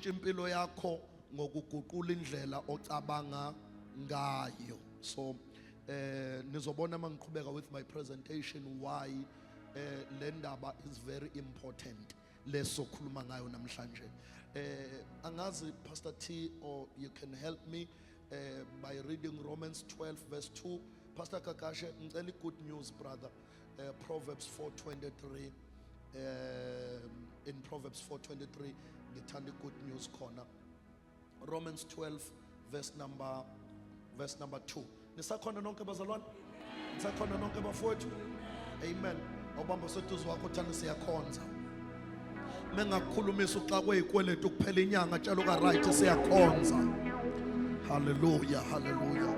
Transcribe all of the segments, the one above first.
ushintsha impilo yakho ngokuguqula indlela ocabanga ngayo. So nizobona mangiqhubeka with my presentation why le ndaba is very important lesokhuluma ngayo namhlanje. Angazi Pastor T, or you can help me by reading Romans 12 verse 2. Pastor Kakashe, ngicela good news brother. Proverbs 4:23. In Proverbs 4:23 ngithanda good news khona. Romans 12 verse number 2. Nisakhona nonke bazalwane? Nisakhona nonke bafowethu? Amen. Awubamba seduze wakho thana siyakhonza. Mengakukhulumisa uxa kweyikweletu kuphela inyanga tshela ka right siyakhonza. Hallelujah, hallelujah.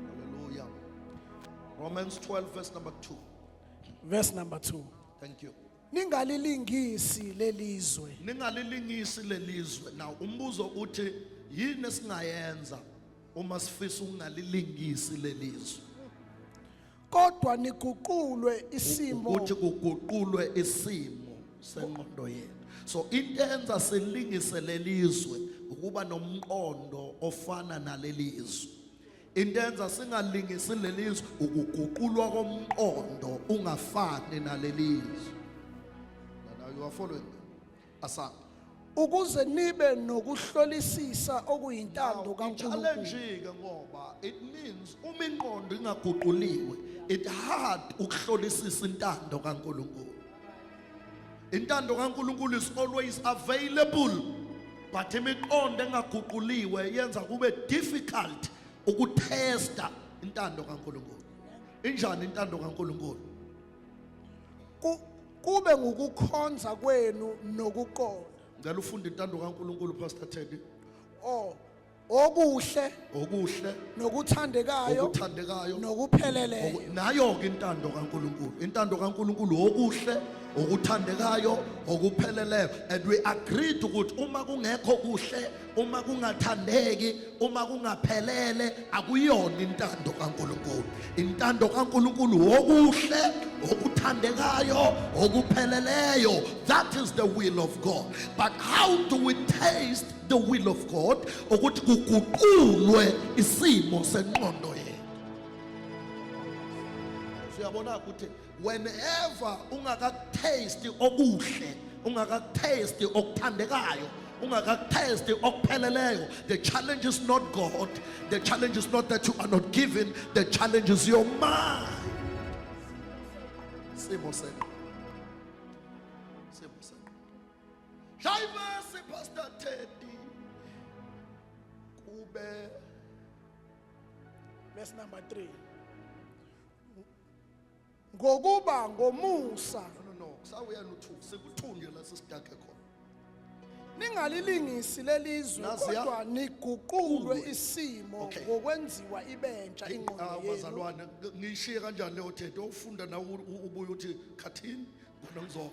Hallelujah. Romans 12 verse number 2. Verse number 2. Thank you. Ningalilingisi lelizwe. Ningalilingisi lelizwe. Now umbuzo uthi yini esingayenza uma sifisa ungalilingisi lelizwe? Kodwa niguqulwe isimo. Uthi kuguqulwe isimo sengqondo yethu. So into enza silingise lelizwe ukuba nomqondo ofana nalelizwe. Into enza singalingisi lelizwe ukuguqulwa komqondo ungafani nalelizwe. Now you are following me? Asa Ukuze nibe nokuhlolisisa okuyintando kaNkulunkulu. challenge ke ngoba it means uma ingqondo ingaguquliwe it hard ukuhlolisisa intando kaNkulunkulu. Intando kaNkulunkulu is always available, but imiqondo engaguquliwe yenza kube difficult ukutesta intando kaNkulunkulu. Injani intando kaNkulunkulu? Kube ngukukhonza kwenu nokuqonda. Ngicela ufunde intando kaNkulunkulu Pastor Teddy. Okuhle Okuthandekayo nokupheleleyo. nayo ke intando kaNkulunkulu. Intando kaNkulunkulu okuhle, okuthandekayo, okupheleleyo. And we agreed ukuthi uma kungekho kuhle, uma kungathandeki, uma kungaphelele akuyona intando kaNkulunkulu. Intando kaNkulunkulu okuhle, okuthandekayo, okupheleleyo. That is the will of God. But how do we taste the will of God? Ukuthi kuguqulwe isimo sengqondo yethu. Siyabona ukuthi whenever ungakataste okuhle, ungakataste okuthandekayo, ungakataste okupheleleyo, the challenge is not God. The challenge is not that you are not given. The challenge is your mind. Simo sengqondo. Shayivasi Pastor Teddy kube Verse number 3. Ngokuba ngomusa. no kusawuya no2 sekuthunje la sisidake khona. Ningalilingisi lelizwe Naziya. kodwa niguqulwe isimo ngokwenziwa ibentsha ingqondo yenu. Bazalwane ngishiye kanjani leyo thetho ufunda na ubuye uthi khathini ngona ngizozwa.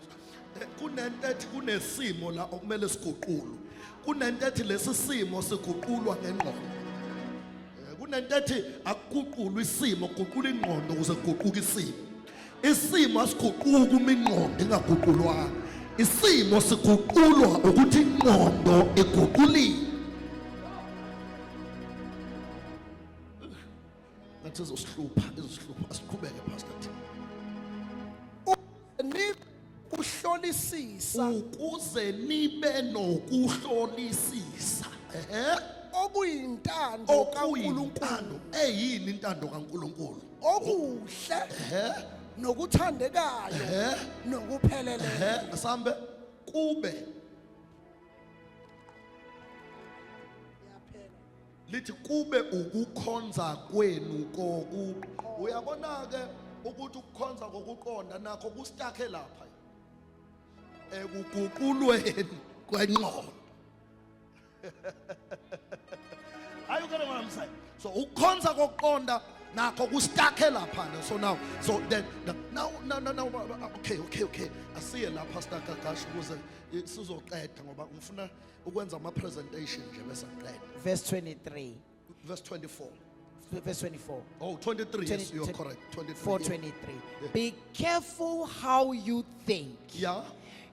Kunento ethi kunesimo la okumele siguqulwe. Kunento ethi lesi simo siguqulwa ngengqondo. Kunento ethi akuguqulwe isimo, kuguqula ingqondo ukuze kuguquke isimo. Isimo asiguquki uma ingqondo ingaguqulwanga. Isimo siguqulwa ukuthi ingqondo iguquliwe. Ngathi izosihlupha asiqhubeke Pastor T. Uhlolisisa Ukuze nibe nokuhlolisisa. okuyintando kaNkulunkulu. Eyini intando kaNkulunkulu? Okuhle nokuthandekayo nokupheleleyo. Asambe kube lithi kube ukukhonza kwenu koku. Uyabona ke ukuthi ukukhonza kokuqonda nakho kustakhe lapha. Ekuguqulweni kwenqondo. Are you getting what I'm saying? So ukukhonza kokuqonda nakho kustakhe lapha. So now okay asiye la Pastor Kakash ukuze sizoqeda ngoba ngifuna ukwenza ama presentation nje bese siqeda. Verse 23. Verse 24. Verse 24. Oh, 23. Yes, you are correct. 24. 4:23. Be careful how you think. Yeah.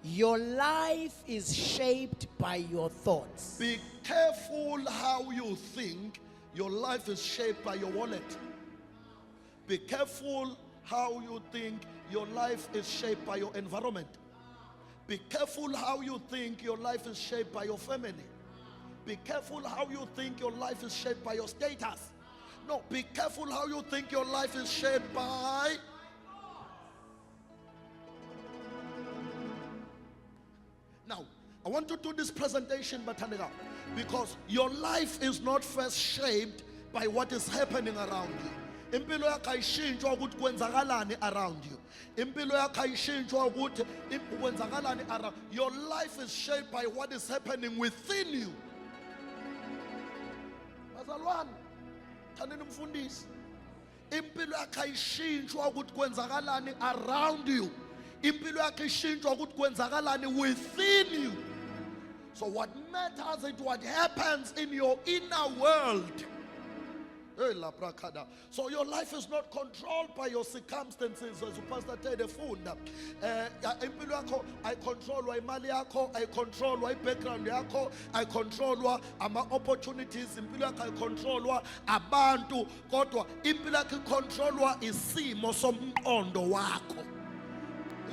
Your life is shaped by your thoughts. Be careful how you think. Your life is shaped by your wallet. Be careful how you think. Your life is shaped by your environment. Be careful how you think. Your life is shaped by your family. Be careful how you think. Your life is shaped by your status. No, be careful how you think. Your life is shaped by. Now, I want to do this presentation, Bataniga, because your life is not first shaped by what is happening around you. Impilo yakho ayishintshwa ukuthi kwenzakalani around you. Impilo yakho ayishintshwa ukuthi kwenzakalani around. Your life is shaped by what is happening within you. Bazalwane, thandeni mfundisi. Impilo yakho ayishintshwa ukuthi kwenzakalani around you. Impilo yakho ishintshwa ukuthi kwenzakalani within you. So what matters is what happens in your inner world. So your life is not controlled by your circumstances, as Pastor Ted funda. Impilo yakho I control imali yakho, I control background yakho, I control ama opportunities. Impilo yakho I control abantu, kodwa impilo yakho control isimo somqondo wakho.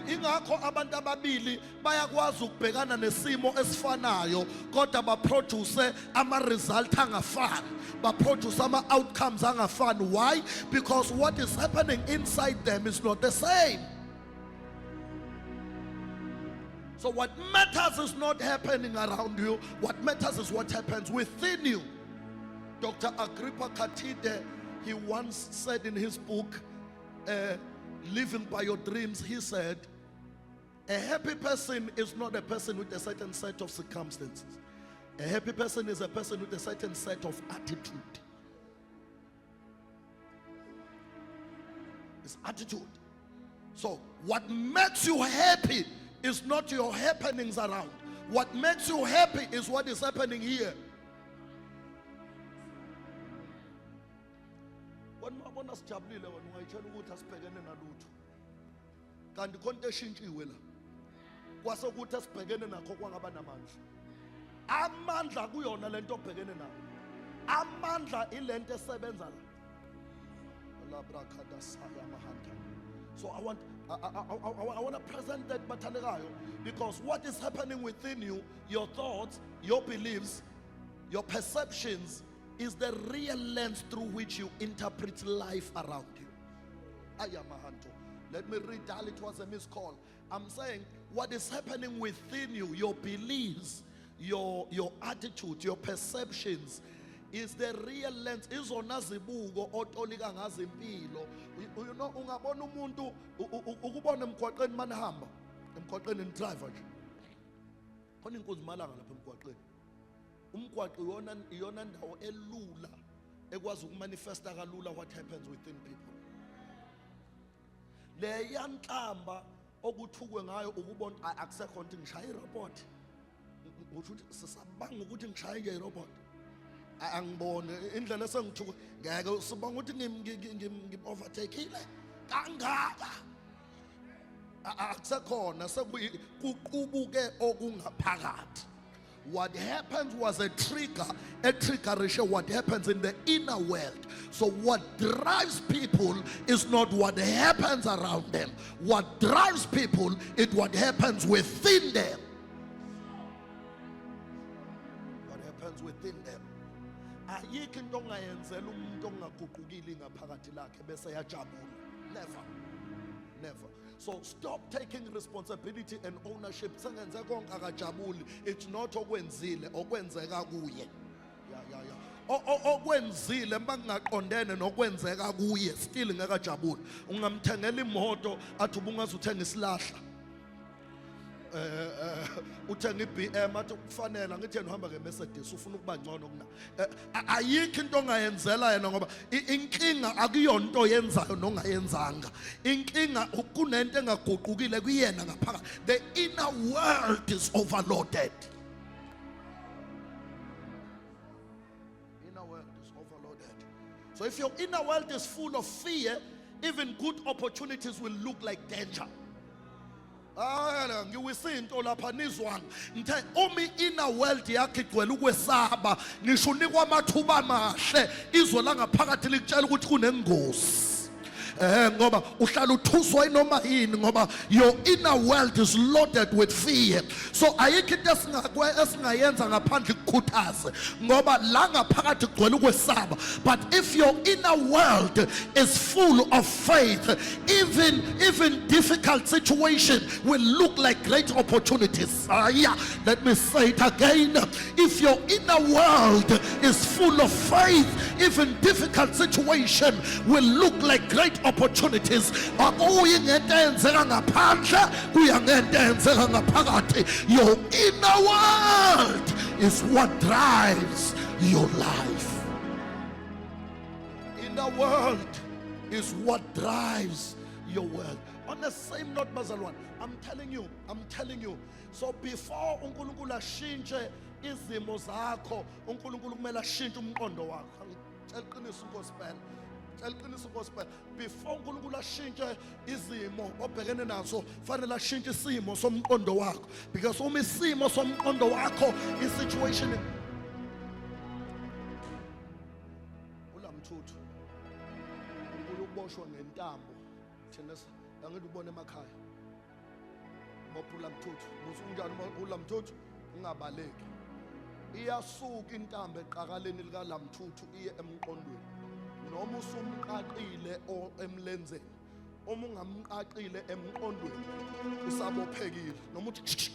Ingakho abantu ababili bayakwazi ukubhekana nesimo esifanayo kodwa baproduce ama result angafani, baproduce ama outcomes angafani. Why? Because what is happening inside them is not the same. So what matters is not happening around you. What matters is what happens within you. Dr. Agrippa Katide, he once said in his book, Living by Your Dreams, he said, a happy person is not a person with a certain set of circumstances. A happy person is a person with a certain set of attitude. It's attitude. So what makes you happy is not your happenings around. What makes you happy is what is happening here. When wabona sijabulile wena ungayitshela ukuthi asibhekene nalutho. Kanti konke eshintshiwe la. Kwase ukuthi asibhekene nakho kwangaba namandla. Amandla kuyona lento obhekene nayo. Amandla ilento esebenza la. So I want to present that Batalekayo, because what is happening within you, your thoughts, your beliefs, your perceptions, is the real lens through which you interpret life around you. Ayamahanto. Let me read that. It was a missed call. I'm saying what is happening within you, your beliefs, your attitude, your perceptions, is the real lens. Izona zibuko otolika ngazo impilo. You know, ungabona umuntu ukubona emgwaqeni manihamba, emgwaqeni ni driver nje. Khona inkunzi malanga lapha emgwaqeni. Umgwaqo iyona ndawo elula ekwazi ukumanifesta kalula what happens within people. Le yanhlamba okuthukwe ngayo ukubona akusekho into ngishaya irobot. Ukuthi sisabanga ukuthi ngishaye nje irobot. Angibone indlela esengithuka ngeke sibanga ukuthi ngimovertakeile kangaka. Akusekhona sekuqubuke okungaphakathi. What happens was a trigger what happens in the inner world. So what drives people is not what happens around them. What drives people is what happens within them. What happens within them. Ayikho into ongayenzela umuntu ongaguqukile ngaphakathi lakhe bese yajabula. Never. Never. So stop taking responsibility and ownership. Sengenze konke akajabuli. It's not okwenzile, okwenzeka kuye. Okwenzile mangaqondene nokwenzeka kuye still ngakajabuli. Ungamthengela imoto athi ubungaze uthenga isilahla. Uthenga iBM athi kufanele ngithi yena uhamba ngeMercedes ufuna ukuba ngcono kuna. Ayikho into ongayenzela yena ngoba inkinga akuyonto oyenzayo nongayenzanga. Inkinga kunento engaguqukile kuyena ngaphakathi. The inner world is overloaded. Inner world is overloaded. So if your inner world is full of fear, even good opportunities will look like danger. ngiwisinto lapha nizwanga ngithe uma inner world yakhe igcwele ukwesaba ngisho unikwa amathuba amahle izwe langaphakathi likutshela ukuthi kunengozi ngoba uhlala uthuswa inoma yini ngoba your inner world is loaded with fear. So ayikho into esingayenza ngaphandle kukhuthaze ngoba la ngaphakathi kugcwele ukwesaba. But if your inner world is full of faith, even difficult situation will look like great opportunities. Let me say it again. If your inner world is full of faith, even difficult situation will look like great opportunities. Your inner world is what drives your life. Inner world is what drives your world. On the same note, Bazalwan, I'm telling you. So before uNkulunkulu ashintshe izimo zakho, uNkulunkulu kumele ashintshe umqondo wakho. Ngicela iqiniso gospel. Before uNkulunkulu ashintshe izimo obhekene nazo, fanele ashintshe isimo somqondo wakho. Because uma isimo somqondo wakho, isituation ulamthuthu. Uyoboshwa ngentambo. Thina angithi ubone emakhaya. Mophula mthuthu. Musunjani ulamthuthu ungabaleki. Iyasuka intambo eqakaleni lika lamthuthu iye emqondweni. Noma usumqaqile emlenzeni, uma ungamqaqile emqondweni usabophekile, noma uthi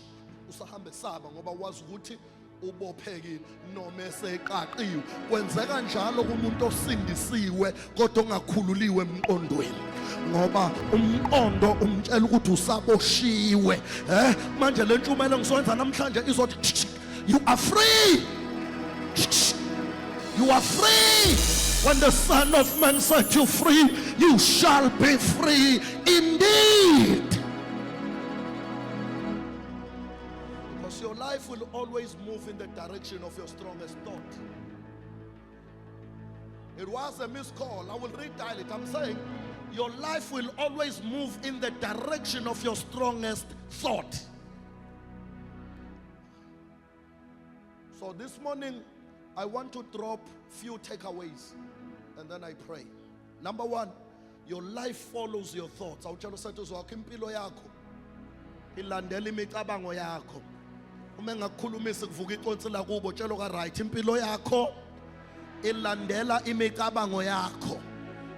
usahamba esaba ngoba wazi ukuthi ubophekile noma eseqaqiwe. Kwenzeka njalo kumuntu osindisiwe kodwa ongakhululiwe emqondweni ngoba umqondo umtshela ukuthi usaboshiwe. Manje le ntshumayelo ngisoyenza namhlanje izothi you are free. You are free. When the Son of Man set you free, you shall be free indeed. Because your life will always move in the direction of your strongest thought. It was a missed call. I will redial it. I'm saying your life will always move in the direction of your strongest thought. So this morning, I want to drop few takeaways and then I pray. Number one, your life follows your thoughts. Awutshela uSathos wakho impilo yakho ilandela imicabango yakho. Uma engakukhulumisa kuvuka iconsi lakubo tshelo ka right impilo yakho ilandela imicabango yakho.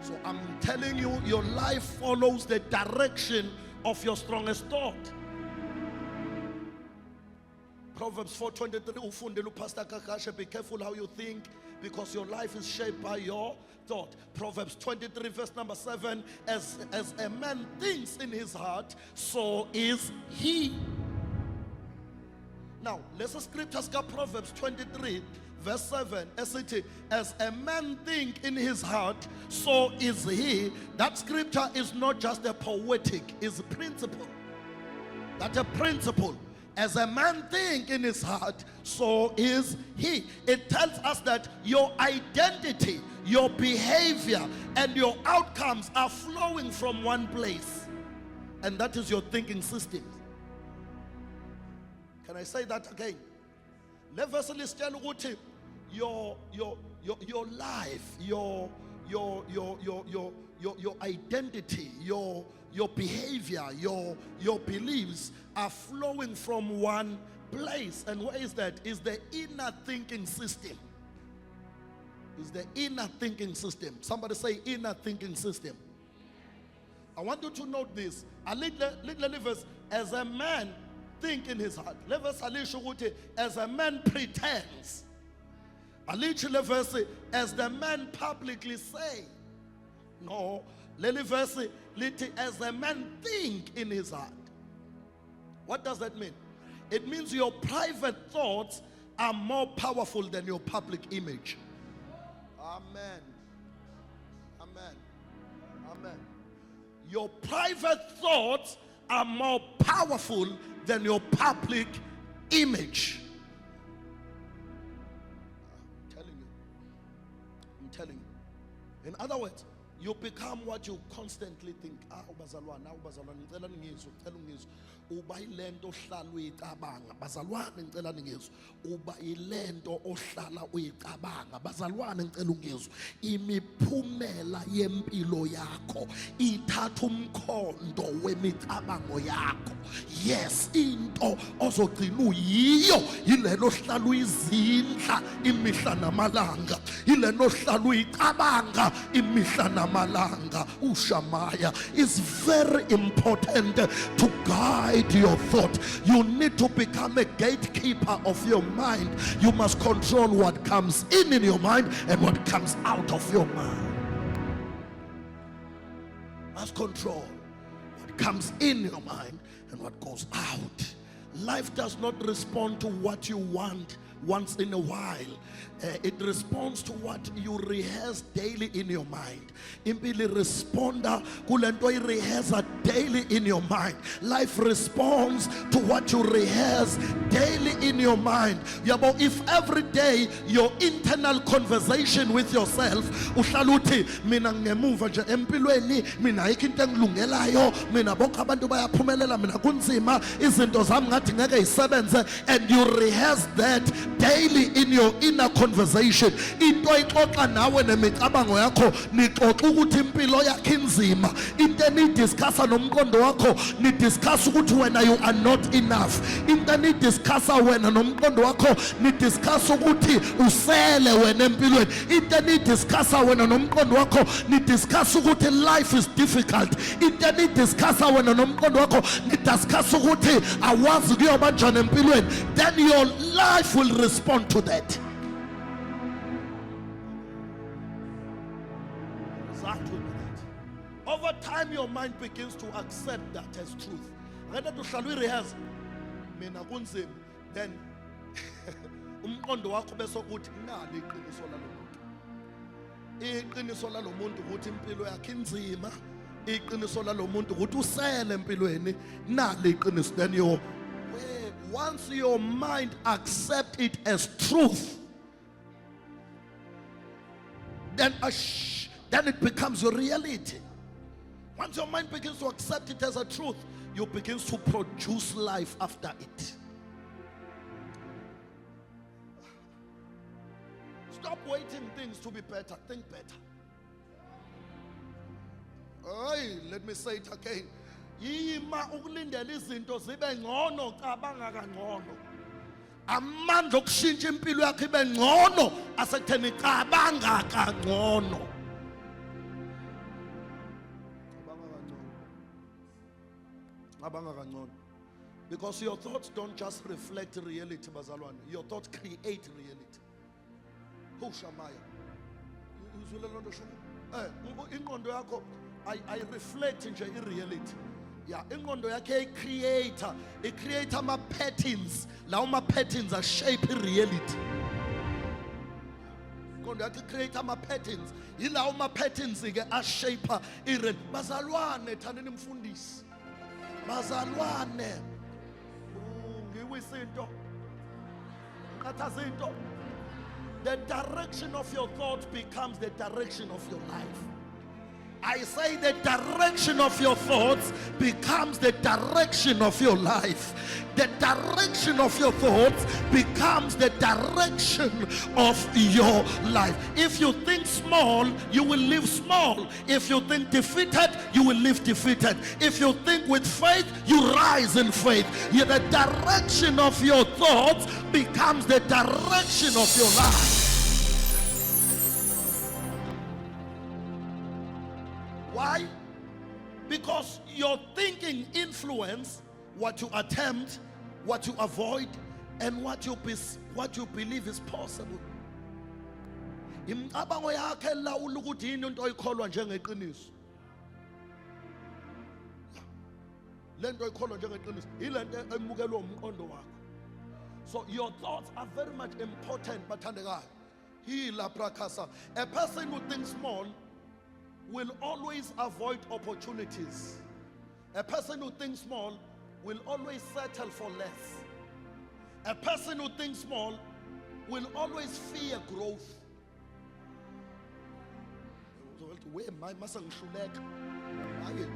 So I'm telling you, your life follows the direction of your strongest thought. Proverbs 4:23, ufundele uPastor Kakashe, be careful how you think because your life is shaped by your thought. Proverbs 23 verse number 7, as a man thinks in his heart, so is he. Now, let's scripture Proverbs 23 verse 7, as a man think in his heart, so is he. That scripture is not just a poetic, it's a principle. That's a principle. As a man think in his heart, so is he. It tells us that your identity, your behavior, and your outcomes are flowing from one place. And that is your thinking system. Can I say that again? Your life, your identity, your behavior, your beliefs are flowing from one place. And where is that? Is the inner thinking system. Is the inner thinking system. Somebody say inner thinking system. I want you to note this. As a man think in his heart. As a man pretends. As the man publicly say. No. As a man think in his heart. What does that mean? It means your private thoughts are more powerful than your public image. Amen. Amen. Amen. Your private thoughts are more powerful than your public image. I'm telling you. In other words, You become what you constantly think. Ubazalwane, ngicela ningizwe, ngicela ungizwe. Uba ilento ohlala uyicabanga. Bazalwane, ngicela ningizwe. Uba ilento ohlala uyicabanga. Bazalwane, ngicela ungizwe. Imiphumela yempilo yakho ithatha umkhondo wemicabango yakho. Yes, into ozogcina uyiyo yilento ohlala uyizindla imihla namalanga. Yilento ohlala uyicabanga imihla namalanga. Ushamaya is very important to guide your thought. You need to become a gatekeeper of your mind. You must control what comes in your mind and what comes out of your mind. Must control what comes in your mind and what goes out. Life does not respond to what you want once in a while. It responds to what you rehearse daily in your mind. Impili responda kulento rehearse daily in your mind. Life responds to what you rehearse daily in your mind. Yabo, if every day your internal conversation with yourself uhlala uthi mina ngemuva nje empilweni, mina ayikho into engilungelayo, mina bonke abantu bayaphumelela, mina kunzima, izinto zami ngathi ngeke isebenze, and you rehearse that daily in your inner conversation. Into ixoxa nawe nemicabango yakho, nixoxa ukuthi impilo yakho inzima. Into enidiscussa nomqondo wakho, nidiscuss ukuthi wena you are not enough. Into enidiscussa wena nomqondo wakho, nidiscuss ukuthi usele wena empilweni. Into enidiscussa wena nomqondo wakho, nidiscuss ukuthi life is difficult. Into enidiscussa wena nomqondo wakho, nidiscuss ukuthi awazi kuyoba njani empilweni. Then your life will respond to that. Over time, your mind begins to accept that as truth. Then umqondo wakho bese kuthi nali iqiniso lalomuntu. Iqiniso lalomuntu ukuthi impilo yakhe inzima. Iqiniso lalomuntu ukuthi usele empilweni. Nali iqiniso. Then once your mind accepts it as truth, then it becomes your reality. Once your mind begins to accept it as a truth, you begin to produce life after it. Stop waiting things to be better. Think better. Hey, let me say it again. Yima ukulindela izinto zibe ngcono cabanga kangcono. Amandla okushintsha impilo yakho ibe ngcono asekutheni cabanga kangcono. Cabanga kangcono. Because your thoughts don't just reflect reality, bazalwane. Your thoughts create reality. Who shamaya? Izwile lonto shuku. Ingqondo yakho I reflect nje reality. Yeah, ingqondo yakhe create ama patterns. Lawo ma patterns are shape reality. Ingqondo yakhe create ama patterns. Yilawo ma patterns ke a shape reality. Bazalwane thandeni mfundisi. Bazalwane. Ngiwisinto. Qathazinto. The direction of your thoughts becomes the direction of your life. I say the direction of your thoughts becomes the direction of your life. The direction of your thoughts becomes the direction of your life. If you think small, you will live small. If you think defeated, you will live defeated. If you think with faith, you rise in faith. Yeah, the direction of your thoughts becomes the direction of your life. Why? Because your thinking influences what you attempt, what you avoid, and what you believe is possible. Imicabango yakhe lawula ukuthi yini into oyikholwa njengeqiniso. Lento oyikholwa njengeqiniso ilento emukelwe umqondo wakho. So your thoughts are very much important, bathandekayo. Hila prakasa. A person who thinks small will always avoid opportunities. A person who thinks small will always settle for less. A person who thinks small will always fear growth. uthi we mase ngihluleka hayi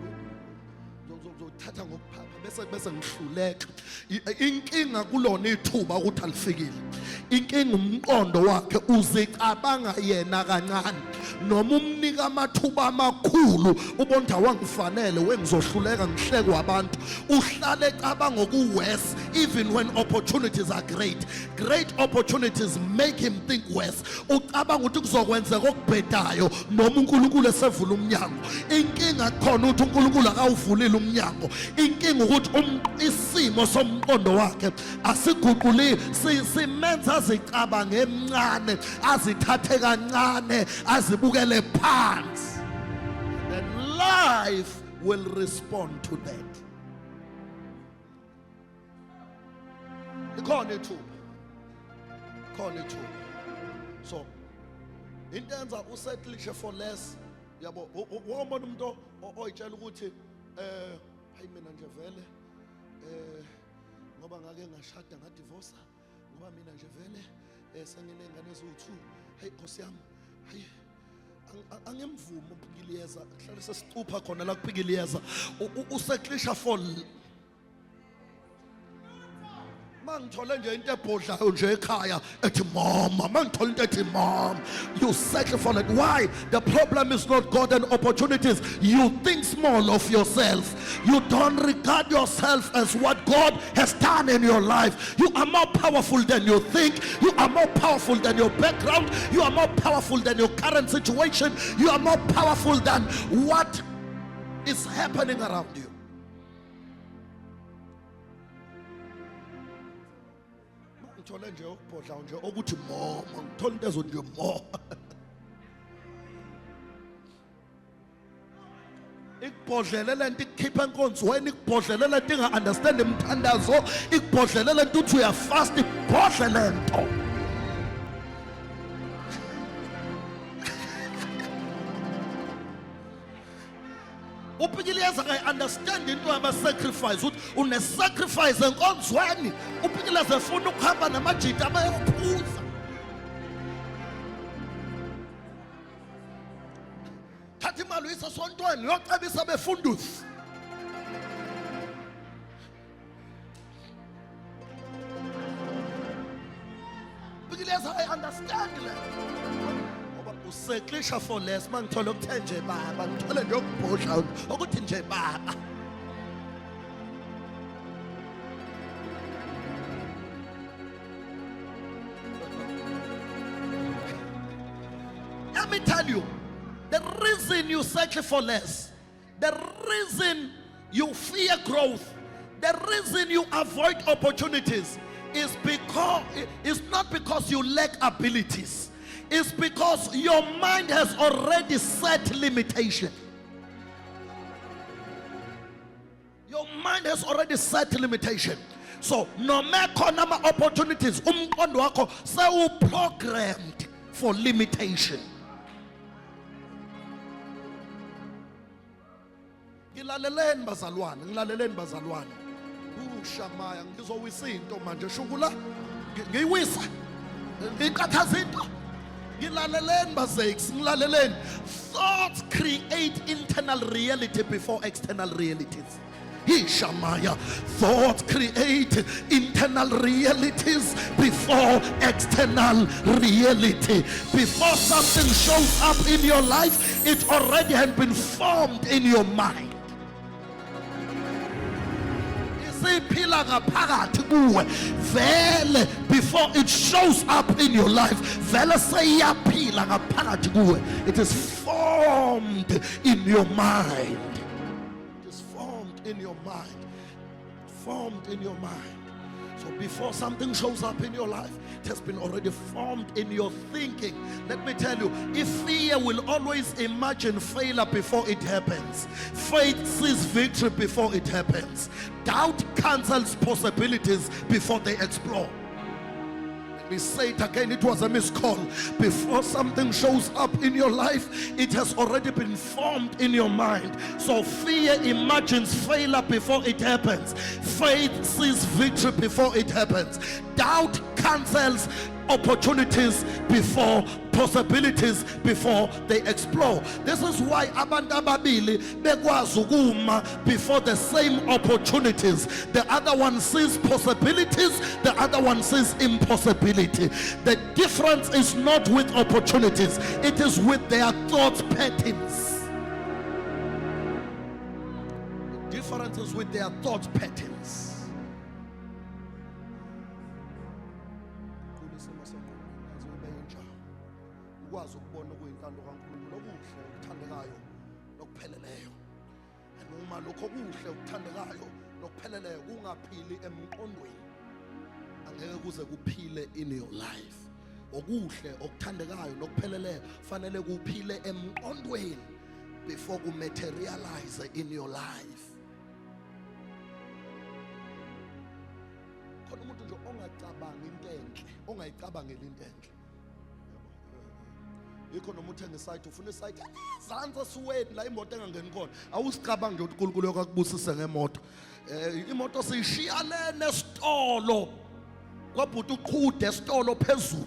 ngizothatha ngokuphapha bese ngihluleka. Inkinga kulona ithuba ukuthi alifikile. Inkinga umqondo wakhe uzicabanga yena kancane. Noma umnika amathuba amakhulu ubonda wangifanele wengizohluleka ngihlekwe abantu. Uhlale ecabanga okuwes even when opportunities are great. Great opportunities make him think worse. Ucabanga ukuthi kuzokwenzeka okubhedayo noma uNkulunkulu esevula umnyango. Inkinga khona ukuthi uNkulunkulu akawuvulile umnyango. Inkinga ukuthi isimo somqondo wakhe asiguquli simenza azicabanga emncane, azithathe kancane, azibukele phansi. Then life will respond to that. Ikhona ithuba. So into enza usettlishe for less. Yabo wabona umuntu oyitshela ukuthi hayi mina nje vele ngoba ngake ngashada ngadivorce ngoba mina nje vele senginengane eziwu2 hey Nkosi yami hayi angimvumi uPhikiliyeza kuhlale sesicupha khona la kuPhikiliyeza usettlisha for mangithole nje into ebhodlayo nje ekhaya ethi mama mangithole into ethi mom, you settle for it. Why? The problem is not God and opportunities. You think small of yourself. You don't regard yourself as what God has done in your life. You are more powerful than you think. You are more powerful than your background. You are more powerful than your current situation. You are more powerful than what is happening around you. Ngithole nje ukubhodla nje ukuthi mama ngithola into ezo nje mama ikubhodlele lento ikhipha enkonzweni, ikubhodlele lento inga understand imthandazo, ikubhodlele lento uthi uyafast, ibhodle lento. uPhikiliyeza I understand into yama sacrifice uthi une sacrifice enkonzweni. uPhikiliyeza efuna ukuhamba namajita abayophuza. Thatha imali uyisa sontweni uyocebisa befundusi. uPhikiliyeza I understand that. Usettlisha for less mangithola ukuthe nje baba ngithole nje ukubhodla ukuthi nje baba. Let me tell you, the reason you settle for less, the reason you fear growth, the reason you avoid opportunities is not because you lack abilities. It's because your mind has already set limitation. Your mind has already set limitation. So no matter number opportunities, umqondo wakho programmed for limitation. Ngilaleleni bazalwane. Ushamaya ngizowisa into manje shukula ngiyiwisa ngikathaza into. Thoughts create internal reality before external realities. Shamaya. Thoughts create internal realities before external reality. Before something shows up in your life, it already has been formed in your mind. Before it shows up in your life, it is formed in your mind. It is formed in your mind. Formed in your mind. So before something shows up in your life, it has been already formed in your thinking. Let me tell you, if fear will always imagine failure before it happens, faith sees victory before it happens, doubt cancels possibilities before they explore. Let me say it again, it was a missed call. Before something shows up in your life, it has already been formed in your mind. So fear imagines failure before it happens, faith sees victory before it happens, doubt cancels opportunities before possibilities before they explore. This is why abantu ababili bekwazi ukuma before the same opportunities. The other one sees possibilities, the other one sees impossibility. The difference is not with opportunities, it is with their thought patterns. The difference is with their thought patterns. Ukwazi ukubona okuyinkando kaNkulunkulu okuhle okuthandekayo nokupheleleyo. And uma lokho kuhle okuthandekayo nokupheleleyo kungaphili emqondweni, angeke kuze kuphile in your life. Okuhle okuthandekayo nokupheleleyo fanele kuphile emqondweni before ku materialize in your life. Khona umuntu nje ongacabanga into enhle, ongayicabangeli into enhle. Yikho noma uthenga isite ufuna isite zanza siweni la imoto engangeni khona awusicabanga nje ukuthi uNkulunkulu yakubusise ngemoto. Imoto siyishiyalene esitolo kwabhuta uqhude esitolo phezulu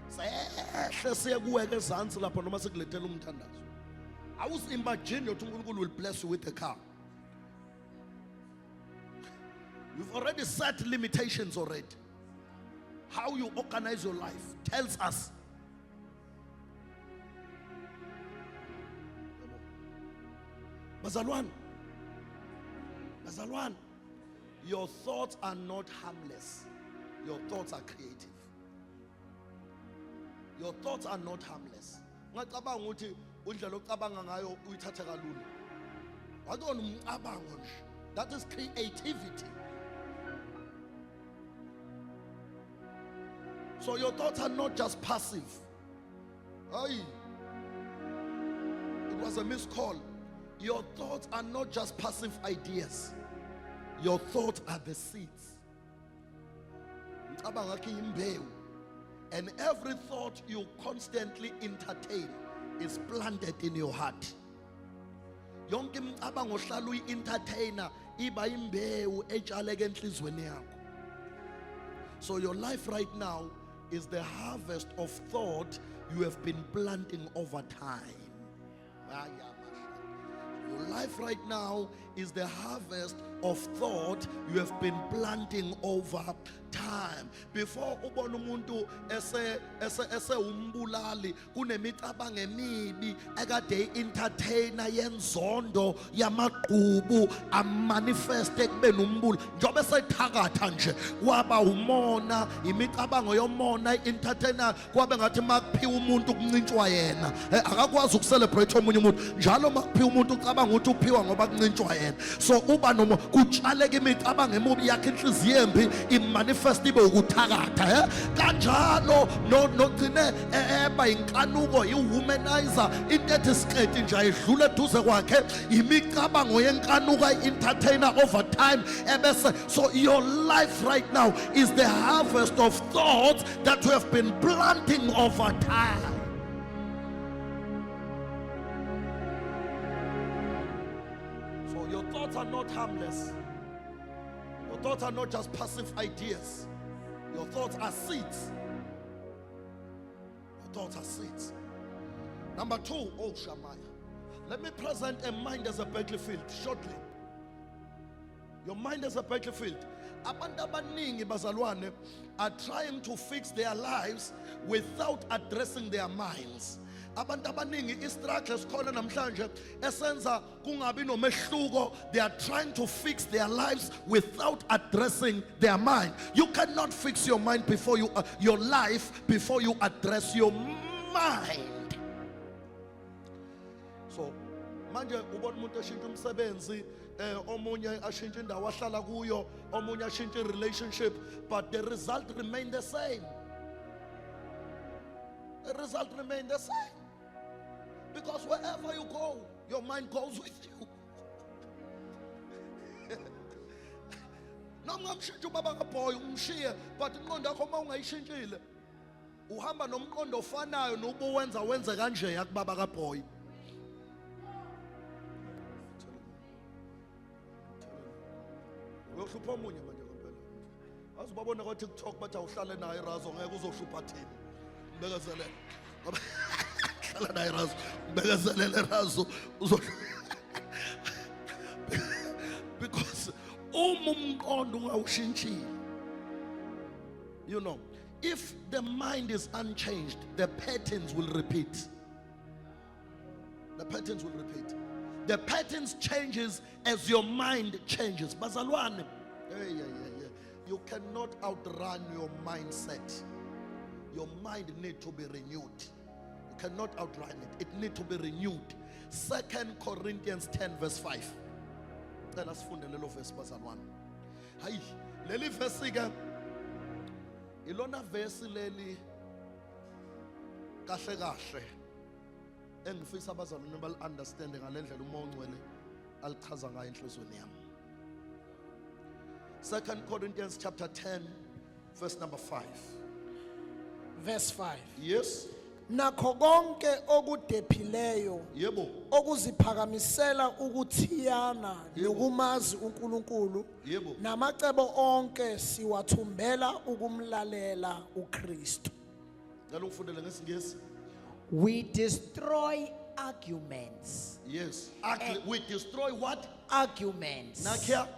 sehle siye kuweke ezansi lapha noma sekulethela umthandazo. Awusimagine ukuthi uNkulunkulu will bless you with a car. You've already set limitations already. How you organize your life tells us. Bazalwane, your thoughts are not harmless. Your thoughts are creative. Your thoughts are not harmless. Ngacabanga ukuthi undlela ocabanga ngayo uyithatha kalula. Akona umcabango nje. That is creativity. So your thoughts are not just passive. Aye. It was a missed call. Your thoughts are not just passive ideas. Your thoughts are the seeds. And every thought you constantly entertain is planted in your heart. Yonke imicabango ohlala uyi-entertainer iba imbewu etshaleke enhlizweni yakho. So your life right now is the harvest of thought you have been planting over time. Your life right now is the harvest of thought you have been planting over time. Before ubona umuntu ese umbulali kunemicabango emibi ekade entertainer yenzondo yamaqhubu amanifeste kube numbulu njobe sethakatha nje kwaba umona imicabango yomona entertainer kwabe ngathi makuphiwa umuntu ukuncintshwa yena akakwazi ukucelebrate omunye umuntu njalo makuphiwa umuntu ucabanga ukuthi uphiwa ngoba kuncintshwa yena. So uba noma kutshaleke imicabango emibi yakhe inhliziyo embi imanifest ibe ukuthakatha kanjalo nogcine eba inkanuko iwomanizer into ethi siqedi nje ayidlule eduze kwakhe imicabango yenkanuko entertainer over time ebese. So your life right now is the harvest of thoughts that we have been planting over time. So your thoughts are not harmless. Your thoughts are not just passive ideas. Your thoughts are seeds. Your thoughts are seeds. Number two, oh Shamaya. Let me present a mind as a battlefield shortly. Your mind as a battlefield. Abantu abaningi bazalwane are trying to fix their lives without addressing their minds. Abantu abaningi istruggle esikhona namhlanje esenza kungabi nomehluko. They are trying to fix their lives without addressing their mind. You cannot fix your mind before your life before you address your mind. So manje ubona umuntu eshintsha umsebenzi omunye ashintsha indawo ahlala kuyo omunye ashintsha relationship but the result remain the same. The result remain the same. Because wherever you go, your mind goes with you. Noma ngamshintsha ubaba kaBoy umshiye but inqondo yakho uma ungayishintshile uhamba nomqondo ofanayo nobuwenza wenze kanje yakubaba kaBoy. Uyohlupha omunye manje ngempela. Asibabona kwa TikTok bathi awuhlale naye Razo ngeke uzoshupha thina. Ngibekezelele. Hlala naye Razo. Ngibekezelele Razo because umqondo ungawushintshile. You know, if the mind is unchanged, the patterns will repeat. The patterns will repeat. The patterns changes as your mind changes. Bazalwane, you cannot outrun your mindset. Your mind need to be renewed. You cannot outrun it. It need to be renewed. 2 Corinthians 10 verse 5. Let us find a little verse, bazalwane. Hayi, leli verse ke ilona verse leli kahle kahle engifisa abazalwane bal understand ngalendlela uMoya oNgcwele alichaza ngayo enhlizweni yami. 2 Corinthians chapter 10 verse number 5. verse 5. Yes. Nakho konke okudephileyo Yebo. okuziphakamisela ukuthiyana nokumazi uNkulunkulu Yebo. namacebo onke siwathumbela ukumlalela uKristu. Ngalo ngifundele ngesingesi. We destroy arguments. Yes. We destroy what? Arguments. Nakia.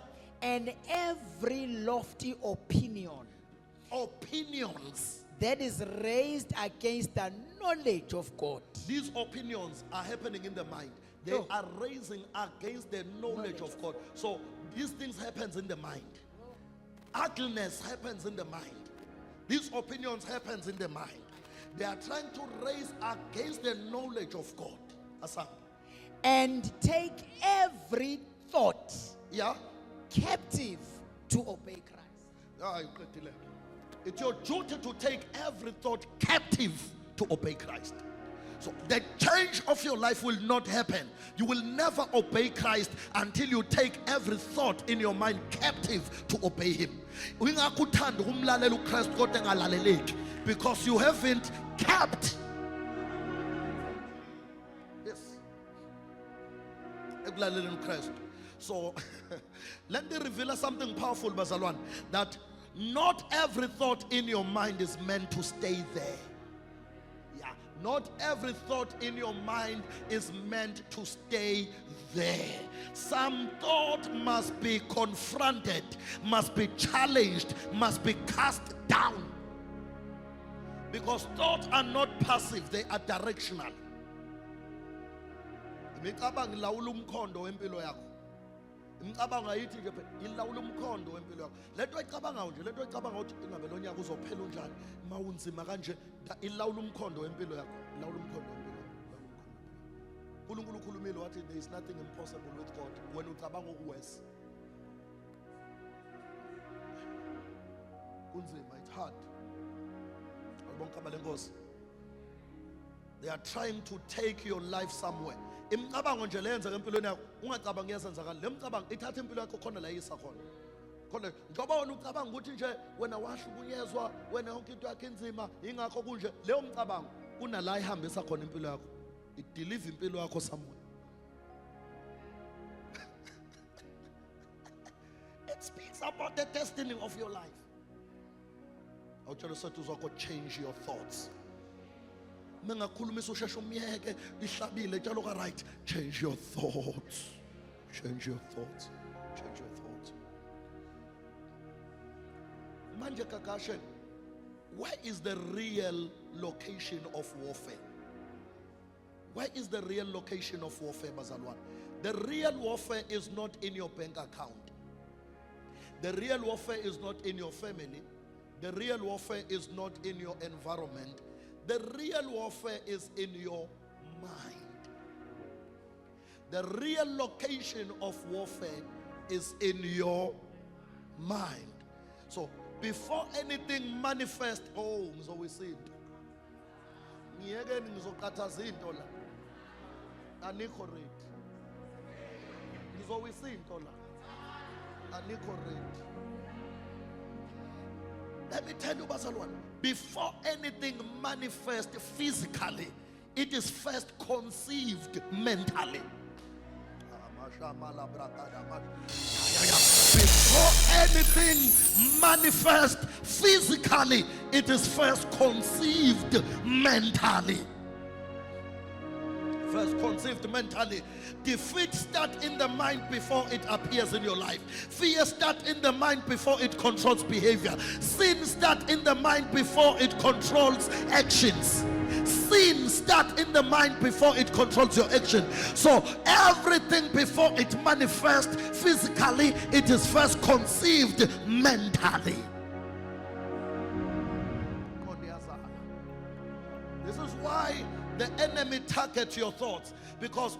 And every lofty opinion Opinions. that is raised against the knowledge of God. These opinions are happening in the mind. They Oh. are raising against the knowledge of God. So these things happens in the mind. Ugliness happens in the mind. These opinions happens in the mind. They are trying to raise against the knowledge of God. Asam. And take every thought Yeah. captive to obey Christ. It's your duty to take every thought captive to obey Christ. So the change of your life will not happen. You will never obey Christ until you take every thought in your mind captive to obey Him. Ungakuthanda ukumlalela uKristu kodwa engalaleleki because you haven't kept. Yes. Ekulaleleni uKristu. So let me reveal us something powerful, bazalwane, that not every thought in your mind is meant to stay there. Yeah, not every thought in your mind is meant to stay there. Some thought must be confronted, must be challenged, must be cast down. Because thoughts are not passive, they are directional. Imicabango ilawula umkhondo wempilo yakho. Imicabango ayithi nje ilawula umkhondo wempilo yakho. Lento oyicabangayo nje, lento oyicabanga ukuthi ingabe lo nyaka uzophela unjani, mawunzima kanje, ilawula umkhondo wempilo yakho. Ilawula umkhondo wempilo yakho. uNkulunkulu ukhulumile wathi there is nothing impossible with God when ucabanga okuwesi. Kunzima, it's hard. Awubonke abalenkosi. They are trying to take your life somewhere. Imicabango nje lenza empilweni yakho ungacabangi yasenzakala. Le micabango ithatha impilo yakho khona la yisa khona. Khona njoba wena ucabanga ukuthi nje wena wahlukunyezwa, wena yonke into yakho inzima, ingakho kunje. Leyo micabango kuna la ihambisa khona impilo yakho. It deliver impilo yakho somewhere. It speaks about the destiny of your life. Awutshela ukuthi uzokho change your thoughts. Mengakhulumisa usheshe umyeke ihlabile tshalo ka right, change your thoughts. Change your thoughts. Change your thoughts. Manje kakashe, where is the real location of warfare? Where is the real location of warfare, bazalwane? The real warfare is not in your bank account. The real warfare is not in your family. The real warfare is not in your environment. The real warfare is in your mind. The real location of warfare is in your mind. So before anything manifests, oh, ngizowisinto. Ngiyeke ngizokhathaza into la. Anikho ready. Ngizowisinto la. Anikho ready. Let me tell you, bazalwane, before anything manifests physically, it is first conceived mentally. before anything manifests physically, it is first conceived mentally. First conceived mentally. Defeat starts in the mind before it appears in your life. Fear starts in the mind before it controls behavior. Sin starts in the mind before it controls actions. Sin starts in the mind before it controls your action. So everything before it manifests physically, it is first conceived mentally. This is why the enemy targets your thoughts, because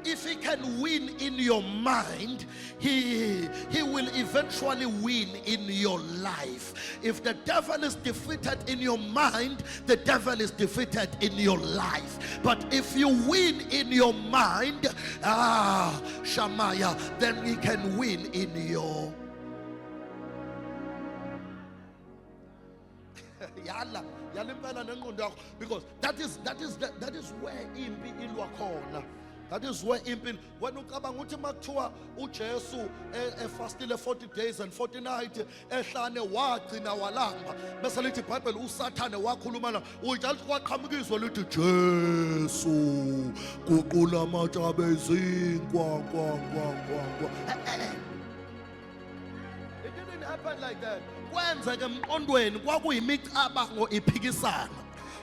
if he can win in your mind, he will eventually win in your life. If the devil is defeated in your mind, the devil is defeated in your life. But if you win in your mind, Shamaya, then he can win in your Yalla. Because that is where impi ilwa khona. That is where impi when ucabanga uthi makuthiwa uJesu efastile 40 days and 40 nights ehlane wagcina walamba bese lithi iBhayibheli uSathane wakhuluma na uyajala kwaqhamukiswa lithi Jesu guqula amatshe abe zinkwa. It didn't happen like that. Kwenzeke emqondweni kwakuyimicabango iphikisana.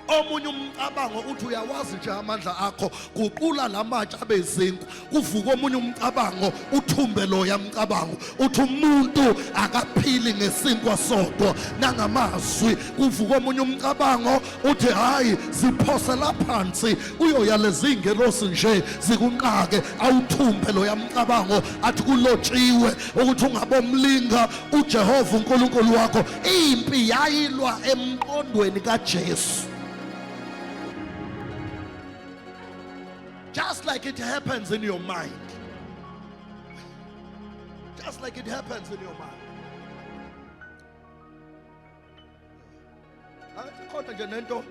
Omunye umcabango uthi uyawazi nje amandla akho guqula lamatshe abe zinkwa. Kuvuka omunye umcabango uthumbe lo yamcabango uthi umuntu akaphili ngesinkwa sodwa nangamazwi. Kuvuka omunye umcabango uthi hayi ziphosela phansi uyoyaleza ingelosi nje zikunqake awuthumbe lo yamcabango athi kulotshiwe ukuthi ungabomlinga uJehova uNkulunkulu wakho. Impi yayilwa emqondweni kaJesu. Just like it happens in your mind. Just like it happens in your mind. Kodwa nje nento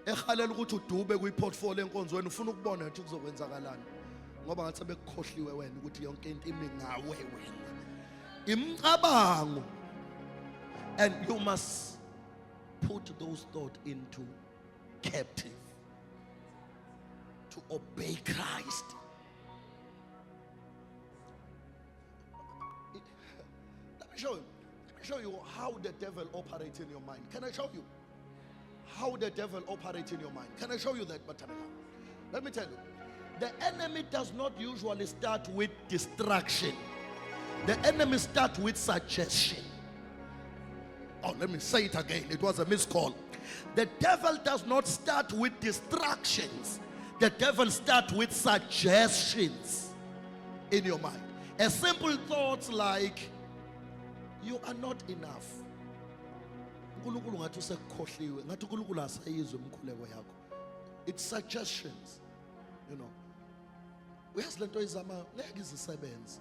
ehalela ukuthi udube kwiportfolio enkonzweni ufuna ukubona ukuthi kuzokwenzakalani. Ngoba ngathi bekukhohliwe wena ukuthi yonke into imi ngawe wena. Imicabango. And you must put those thoughts into captive to obey Christ. Let me show you how the devil operates in your mind. Can I show you how the devil operates in your mind? Can I show you that? Let me tell you. The enemy does not usually start with distraction. The enemy starts with suggestion. Oh, let me say it again. It was a miscall. The devil does not start with distractions. The devil starts with suggestions in your mind. A simple thought like, you are not enough. It's suggestions. You know. Uyazilento izama ngeke izisebenze.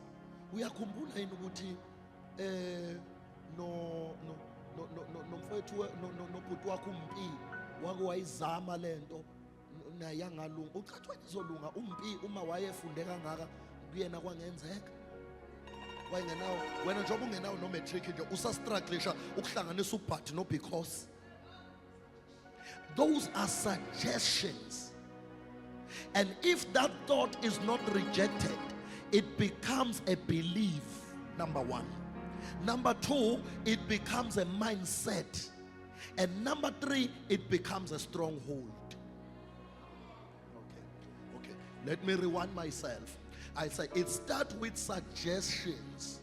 Uyakhumbula yini ukuthi nomfowethu nobhuti wakho umpi wake wayizama lento nayangalunga ucathwe izolunga umpi uma wayefunde kangaka kuyena kwangenzeka wayengenawo wena njengoba ungenawo no matric nje usastrugglisha ukuhlanganisa ubut no because. Those are suggestions. And if that thought is not rejected, it becomes a belief, number one. Number two, it becomes a mindset. And number three, it becomes a stronghold. Okay. Let me rewind myself. I say it starts with suggestions.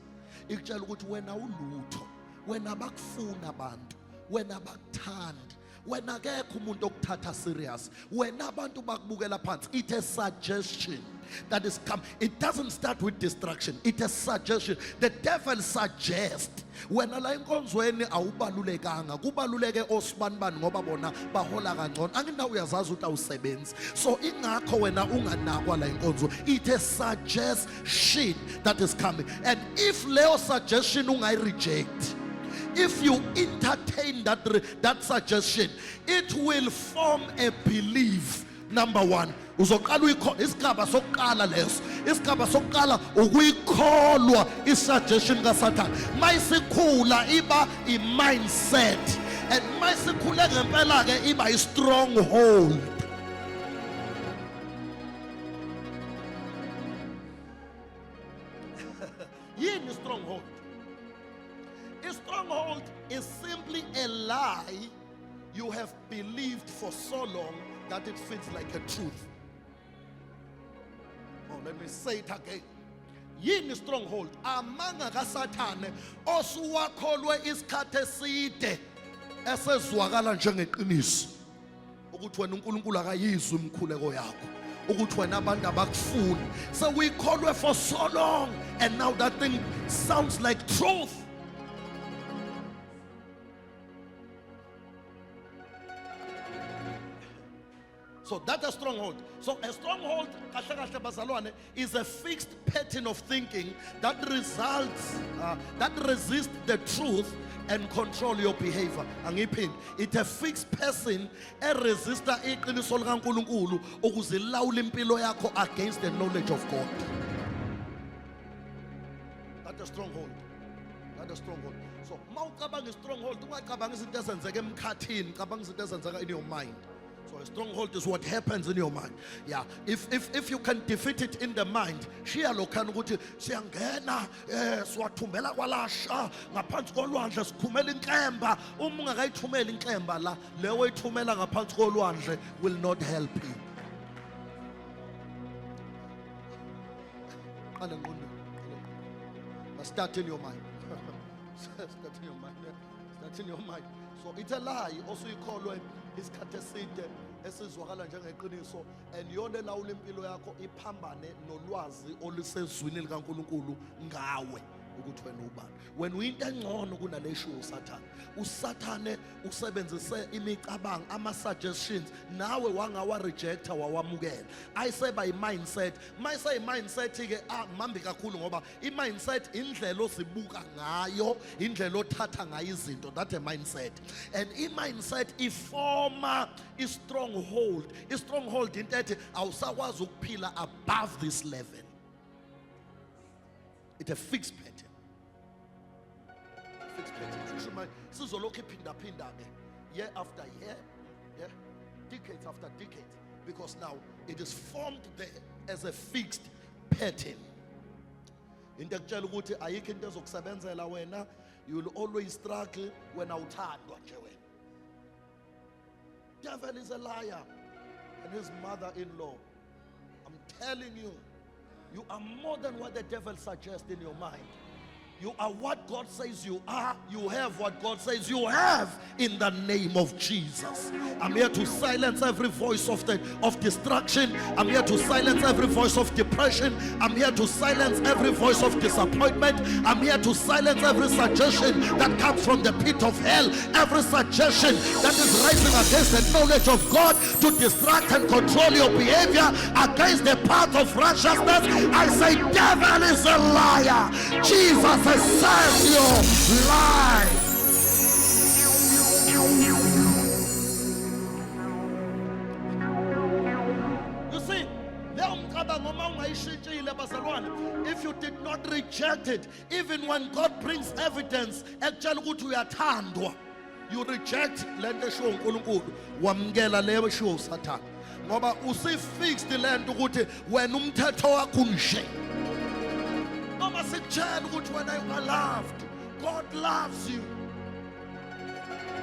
Ikutshela ukuthi wena ulutho, wena bakufuna abantu, wena bakuthanda, wena akekho umuntu okuthatha serious, wena abantu bakubukela phansi. It is suggestion that is come. It doesn't start with distraction. It is suggestion. The devil suggests wena la enkonzweni awubalulekanga kubaluleke osibanibani ngoba bona bahola kangcono angina uyazazi ukuthi awusebenzi so ingakho wena unganakwa la enkonzo. It is suggestion that is coming, and if leo suggestion ungayi reject, if you entertain that suggestion, it will form a belief Number one, uzoqala isigaba sokuqala leso. Isigaba sokuqala ukuyikholwa isuggestion kaSathane. Mayisikhula iba i-mindset. And mayisikhule ngempela ke iba i-stronghold. Yini stronghold? A stronghold is simply a lie you have believed for so long that it feels like a truth. Oh, let me say it again. Yini stronghold? Amanga kaSathane osuwakholwe isikhathi eside esezwakala njengeqiniso ukuthi wena uNkulunkulu akayizwi imkhuleko yakho, ukuthi wena abantu abakufuni. So we called for so long, and now that thing sounds like truth. So that's a stronghold. So a stronghold is a fixed pattern of thinking that resists the truth and control your behavior. Angiphin, it's a fixed person a resistor iqiniso likaNkulunkulu ukuzilawula impilo yakho against the knowledge of God. That's a stronghold. That's a stronghold. So mawucabanga stronghold ungacabanga izinto ezenzeka emkhathini, cabanga izinto ezenzeka in your mind. So a stronghold is what happens in your mind. Yeah. If you can defeat it in the mind, shia lokhan ukuthi siyangena siwathumbela kwalasha ngaphansi kolwandle sikhumela inkemba. Uma ungakayithumela inkemba la leyo oyithumela ngaphansi kolwandle will not help you. Start in your mind. Start in your mind. Start in your mind. So it's a lie. Also you call it isikhathi eside esizwakala njengeqiniso, and yona lawula impilo yakho iphambane nolwazi olusezwini likaNkulunkulu ngawe ukuthi wena ubani. When uyinto engcono kunalesho uSathane usebenzise imicabango ama-suggestions nawe wangawa rejecta wawamukela. I say by mindset. Mayise mindset ke mambi kakhulu ngoba i-mindset indlela osibuka ngayo, indlela othatha ngayo izinto. That's a mindset. And i-mindset iforma i-stronghold. I-stronghold into ethi awusakwazi ukuphila above this level. It's a fixed pattern. Fixed pattern. Sizolokhu iphinda year after year, yeah, decades after decades, because now it is formed there as a fixed pattern. Into ekutshela ukuthi ayikho into ezokusebenzela wena, you will always struggle when awuthandwa nje wena. Devil is a liar and his mother-in-law. I'm telling you, you are more than what the devil suggests in your mind. You are what God says you are. You have what God says you have in the name of Jesus. I'm here to silence every voice of destruction. I'm here to silence every voice of depression. I'm here to silence every voice of disappointment. I'm here to silence every suggestion that comes from the pit of hell. Every suggestion that is rising against the knowledge of God to distract and control your behavior against the path of righteousness. I say, devil is a liar. Jesus serve your life. You see, if you did not reject it, even when God brings evidence, you reject lento show uNkulunkulu wamngela leyo show uSathane ngoba usifixed lento ukuthi wena umthetho wakho unje. Noma sikutshela ukuthi wena you are loved. God loves you.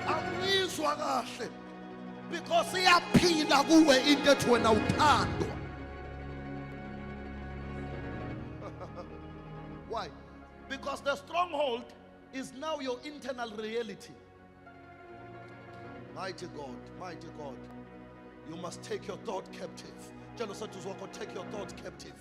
Awuyizwa kahle because iyaphila kuwe into ethi wena uthandwa. Why? Because the stronghold is now your internal reality. Mighty God, you must take your thought captive. Take your thought captive.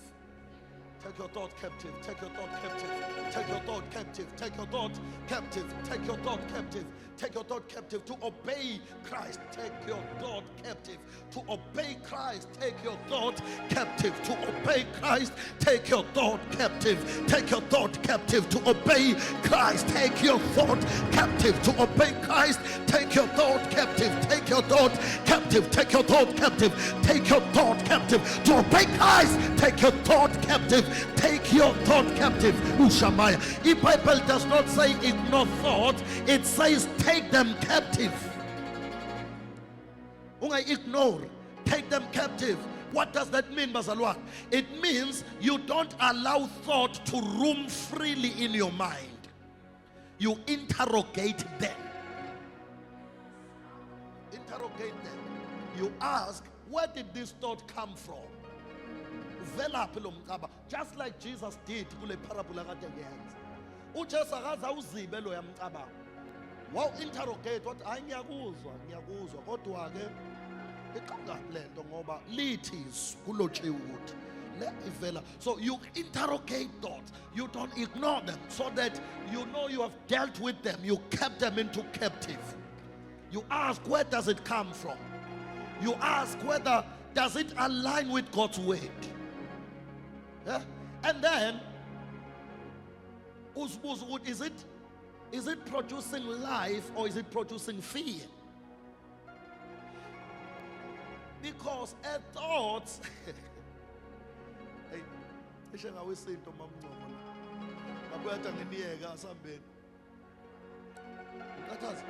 Take your thought captive. Take your thought captive. Take your thought captive. Take your thought captive. Take your thought captive. Take your thought captive to obey Christ. Take your thought captive to obey Christ. Take your thought captive to obey Christ. Take your thought captive. Take your thought captive to obey Christ. Take your thought captive to obey Christ. Take your thought captive. Take your thought captive. Take your thought captive. Take your thought captive to obey Christ. Take your thought captive. Take your thought captive. Ushamaya. The Bible does not say ignore thought. It says take them captive. Unga ignore. Take them captive. What does that mean, Bazalwan? It means you don't allow thought to roam freely in your mind. You interrogate them. Interrogate them. You ask, where did this thought come from? Just like Jesus did kule parable kade ngiyenza. uJesu akaza uzibe lo yamcabanga. Wow, interrogate what ngiyakuzwa kodwa ke iqanga lento ngoba lithi kulotshiwe ukuthi le ivela. So you interrogate thoughts. You don't ignore them so that you know you have dealt with them. You kept them into captive. You ask, where does it come from? You ask whether does it align with God's word? Yeah? And then is it producing life or is it producing fear? Because a thought hey, ishengawesinto mamncoma ngabuyatha nginiyeka asambeni ukathaza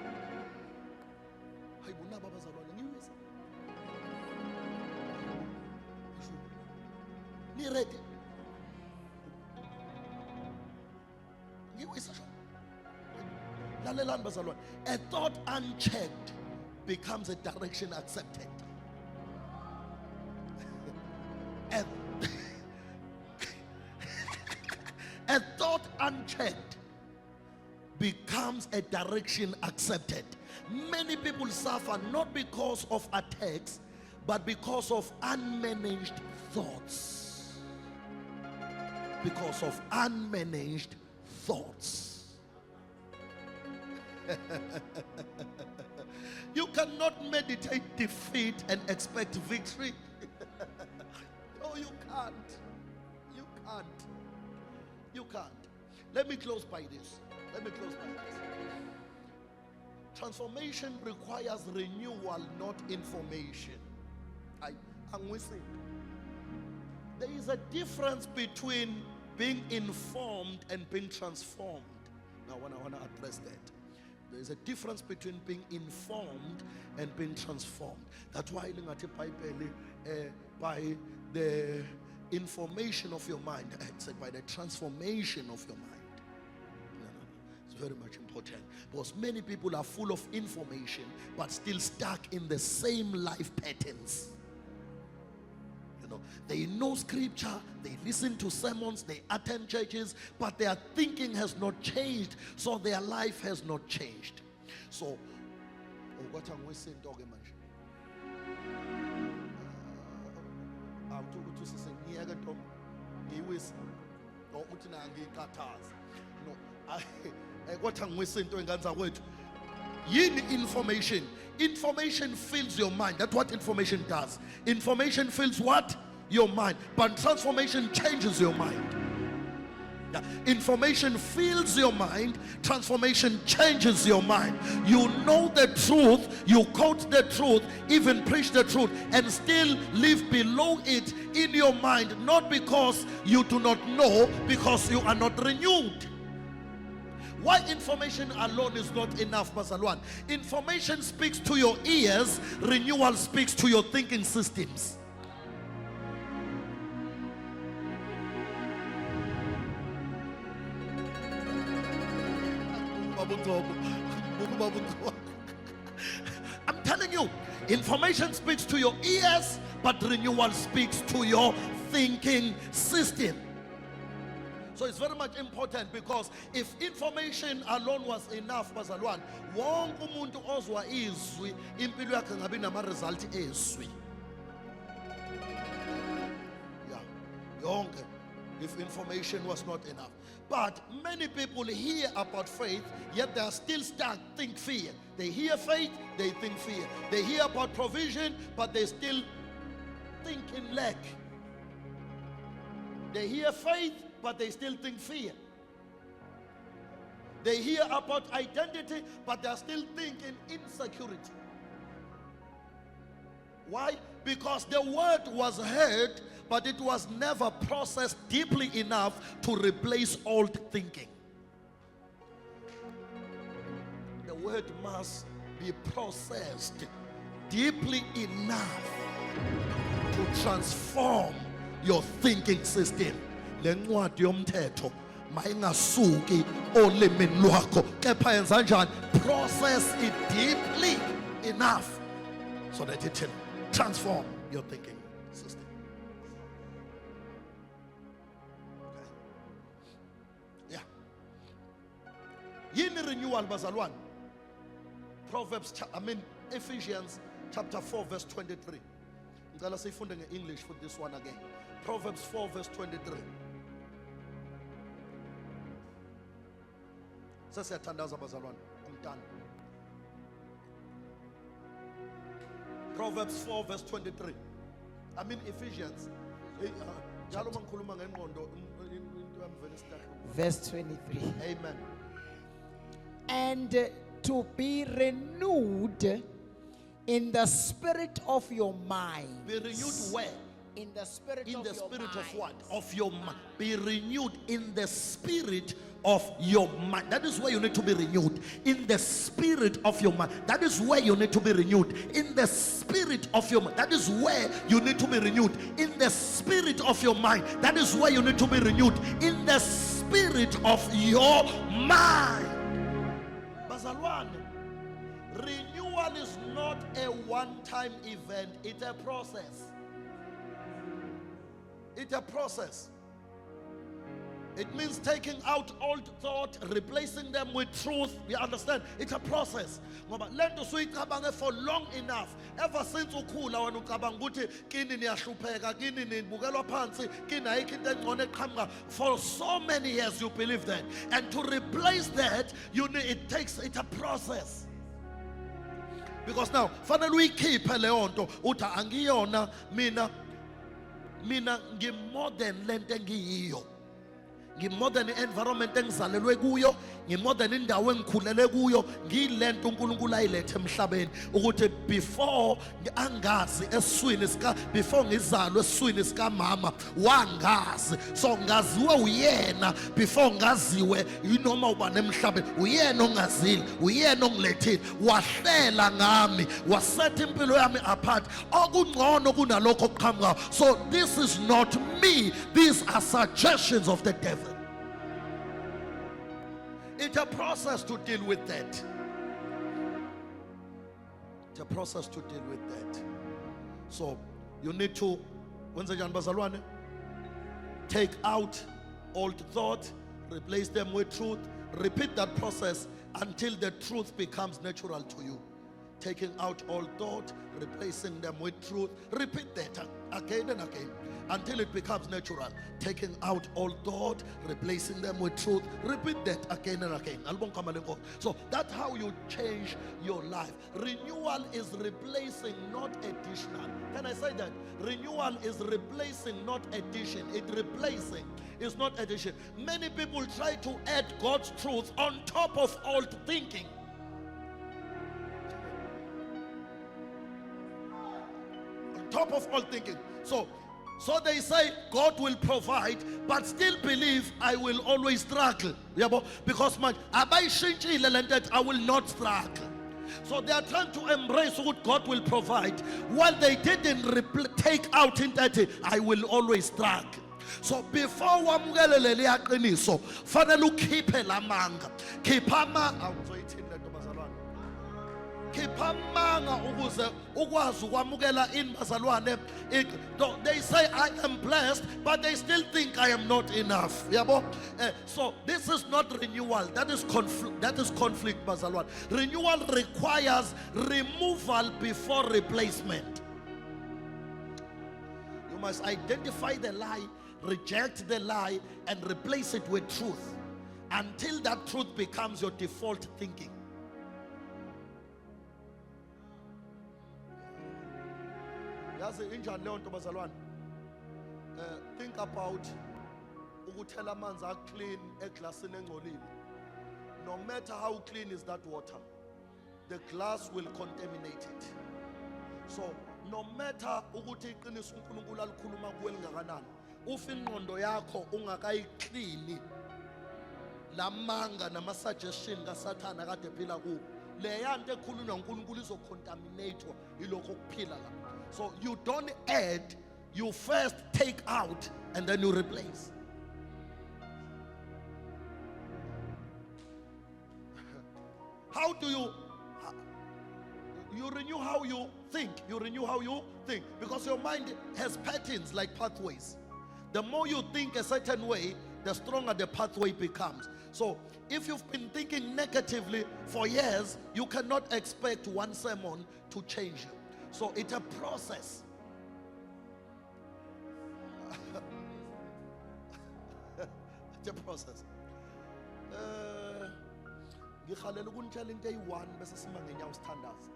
hayi bunaba abazalwane ngiwisa ni ready ngiwisa lalelani bazalwane. A thought unchecked becomes a direction accepted. A thought unchecked becomes a direction accepted. Many people suffer not because of attacks, but because of unmanaged thoughts. Because of unmanaged thoughts. You cannot meditate defeat and expect victory. No, you can't. You can't. You can't. Let me close by this. Transformation requires renewal, not information. I'm with it. There is a difference between being informed and being transformed. Now, I want to address that. There is a difference between being informed and being transformed. That's why by the information of your mind, I said by the transformation of your mind. It's very much important because many people are full of information but still stuck in the same life patterns. You know, they know scripture, they listen to sermons, they attend churches, but their thinking has not changed, so their life has not changed. So, what I'm saying, dog, what I'm saying to information. Information fills your mind. That's what information does. Information fills what? Your mind. But transformation changes your mind. Yeah. Information fills your mind. Transformation changes your mind. You know the truth. You quote the truth. Even preach the truth. And still live below it in your mind. Not because you do not know. Because you are not renewed. Why information alone is not enough, Bazalwan? Information speaks to your ears, renewal speaks to your thinking systems. I'm telling you, information speaks to your ears, but renewal speaks to your thinking system. So it's very much important, because if information alone was enough, bazalwane, wonke umuntu ozwa izwi impilo yakhe ngabe nama result ezwi. Yeah, yonke if information was not enough. But many people hear about faith, yet they are still stuck, think fear. They hear faith, they think fear. They hear about provision, but they still think in lack. They hear faith, but they still think fear. They hear about identity, but they are still thinking insecurity. Why? Because the word was heard, but it was never processed deeply enough to replace old thinking. The word must be processed deeply enough to transform your thinking system. Le ncwadi yomthetho mayingasuki olimini lwakho, kepha yenza kanjani? Process it deeply enough so that it can transform your thinking system. Okay. Yeah. Yini renewal bazalwane? Ephesians chapter 4 verse 23. Ngicela sifunde nge-English for this one again. Proverbs 4 verse 23. Sesiyathandaza bazalwane. I'm done. Proverbs 4 verse 23. Ephesians. Njalo mangikhuluma ngengqondo into yami vele stuck. Verse 23. Amen. And to be renewed in the spirit of your mind. Be renewed where? In the spirit In of the your spirit mind. of what? Of your mind. Be renewed in the spirit of your mind. That is where you need to be renewed. In the spirit of your mind. That is where you need to be renewed. In the spirit of your mind. That is where you need to be renewed. In the spirit of your mind. That is where you need to be renewed. In the spirit of your mind. Bazalwane, renewal is not a one-time event. It's a process. It's a process. It means taking out old thought, replacing them with truth. You understand? It's a process. Ngoba lento suyicabange for long enough. Ever since ukhula wena ucabanga ukuthi kini niyahlupheka, kini nibukelwa phansi, kini ayikho into engcono eqhamuka. For so many years you believe that. And to replace that, it's a process. Because now, fanele uyikhiphe leyo nto uthi angiyona mina ngimodern lento engiyiyo. Ngimodern environment engizalelwe kuyo, ngimodern indawo engikhulele kuyo, ngilento uNkulunkulu ayilethe emhlabeni ukuthi before angazi eswini before ngizalwe eswini sika mama wangazi, so ngaziwe uyena before ngaziwe inoma ubani emhlabeni, uyena ongazile, uyena ongilethile, wahlela ngami, wasetha impilo yami apart okungcono kunalokho okuqhamukayo. So this is not me, these are suggestions of the devil. It's a process to deal with that. It's a process to deal with that. So you need to, take out old thought, replace them with truth, repeat that process until the truth becomes natural to you. Taking out old thought, replacing them with truth, repeat that again and again until it becomes natural. Taking out old thought, replacing them with truth, repeat that again and again. So that's how you change your life. Renewal is replacing, not additional. Can I say that? Renewal is replacing, not addition. It's replacing, it's not addition. Many people try to add God's truth on top of old thinking. On top of old thinking. So they say God will provide, but still believe I will always struggle. Because I will not struggle. So they are trying to embrace what God will provide, while they didn't take out in that I will always struggle. So before wamukele leliya qiniso, fanele ukhiphe lamanga. Khipha ukuze ukwazi ukwamukela ini bazalwane. They say I am blessed, but they still think I am not enough. So this is not renewal. That is conflict bazalwane. Renewal requires removal before replacement. You must identify the lie reject the lie and replace it with truth until that truth becomes your default thinking. Yazi injani leyo nto bazalwane? Think about ukuthela amanzi aclean eglassini engcolile. No matter how clean is that water, the glass will contaminate it. So no matter ukuthi iqiniso uNkulunkulu alikhuluma kuwe lingakanani, ufa ingqondo yakho ungakayiklini lamanga nama suggestion kaSathana kade phila ku, le yanto ekhulunywa uNkulunkulu izocontaminatewa ilokho kuphila la. So you don't add, you first take out and then you replace. How do you renew how you think? You renew how you think because your mind has patterns like pathways. The more you think a certain way, the stronger the pathway becomes. So if you've been thinking negatively for years, you cannot expect one sermon to change you. So it's a process. It's a process. Ngikhalela ukunitshela into eyi-1 bese sima ngenyawo sithandaza.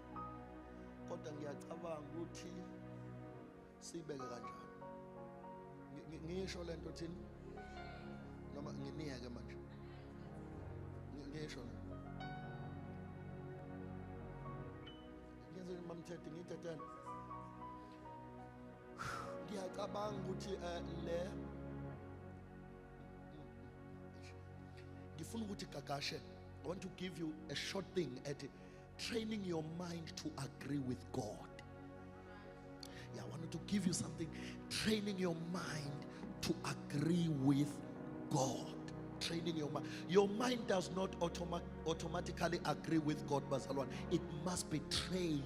Kodwa ngiyacabanga ukuthi sibeke kanjani. Ngisho lento thini? Noma nginiyeke manje. Ngisho la. Ngiyenze mamthethe ngiyithethe. Ngiyacabanga ukuthi le ngifuna ukuthi gagashe. I want to give you a short thing at training your mind to agree with God. Yeah, I wanted to give you something. Training your mind to agree with God. Training your mind. Your mind does not automatically agree with God, Bazalwan. It must be trained.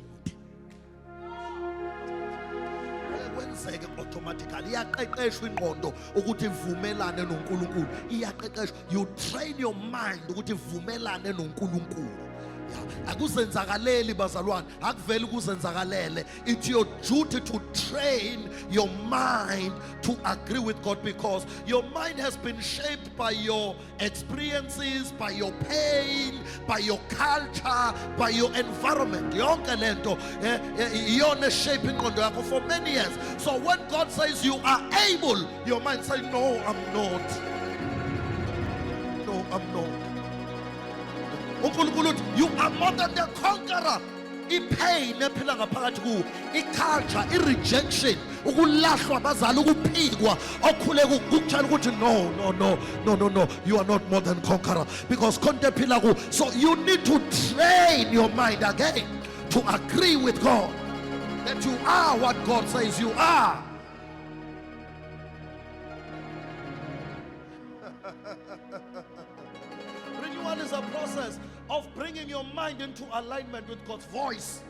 Kwenzeke automatically iyaqeqeshwa ingqondo ukuthi ivumelane noNkulunkulu. Iyaqeqeshwa. You train your mind ukuthi ivumelane noNkulunkulu. Akuzenzakaleli bazalwane, akuveli kuzenzakalele. It's your duty to train your mind to agree with God because your mind has been shaped by your experiences, by your pain, by your culture, by your environment. Yonke lento iyona shaping ingqondo yakho for many years. So when God says you are able, your mind says no, I'm not. No, I'm not. You are more than the conqueror. I-pain ephila ngaphakathi kuwo, i-culture, i-rejection, ukulahlwa abazali, ukuphikwa okhule kukutshela ukuthi no, you are not more than conqueror because konke ephila kuwo. So you need to train your mind again to agree with God that you are what God says you are. Renewal is a process of bringing your mind into alignment with God's voice.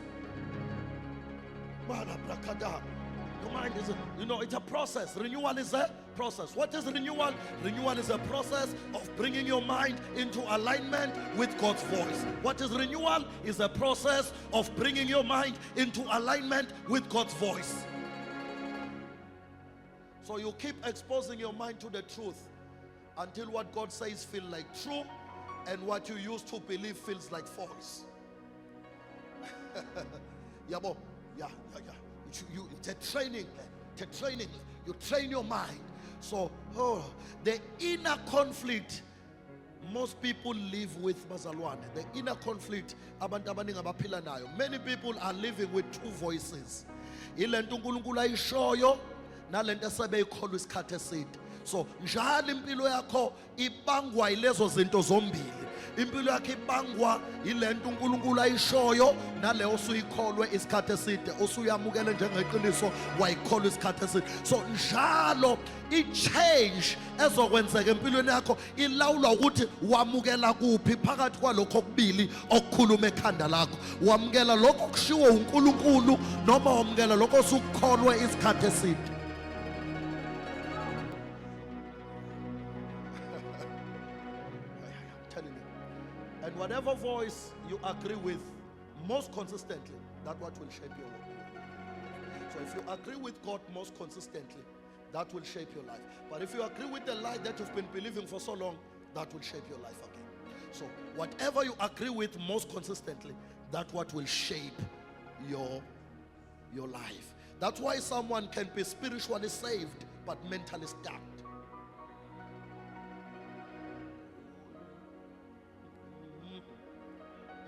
Your mind is, it's a process. Renewal is a process. What is renewal? Renewal is a process of bringing your mind into alignment with God's voice. What is renewal? Is a process of bringing your mind into alignment with God's voice. So you keep exposing your mind to the truth until what God says feels like true and what you used to believe feels like false. Yeah. It's a training. You train your mind. So, the inner conflict most people live with, Bazalwane. The inner conflict, many people are living with two voices. So njalo impilo yakho ibangwa ilezo zinto zombili. Impilo yakho ibangwa ilento uNkulunkulu ayishoyo naleyo usuyikholwe isikhathi eside, usuyamukele njengeqiniso wayikholwa isikhathi eside. So njalo i-change ezokwenzeka empilweni yakho ilawulwa ukuthi wamukela kuphi phakathi kwalokho okubili okukhuluma ekhanda lakho. Wamukela lokho okushiwo uNkulunkulu noma wamukela lokho osukholwe isikhathi eside. And whatever voice you agree with most consistently, that's what will shape your world. So if you agree with God most consistently, that will shape your life. But if you agree with the lie that you've been believing for so long, that will shape your life again. So whatever you agree with most consistently, that's what will shape your life. That's why someone can be spiritually saved but mentally stuck.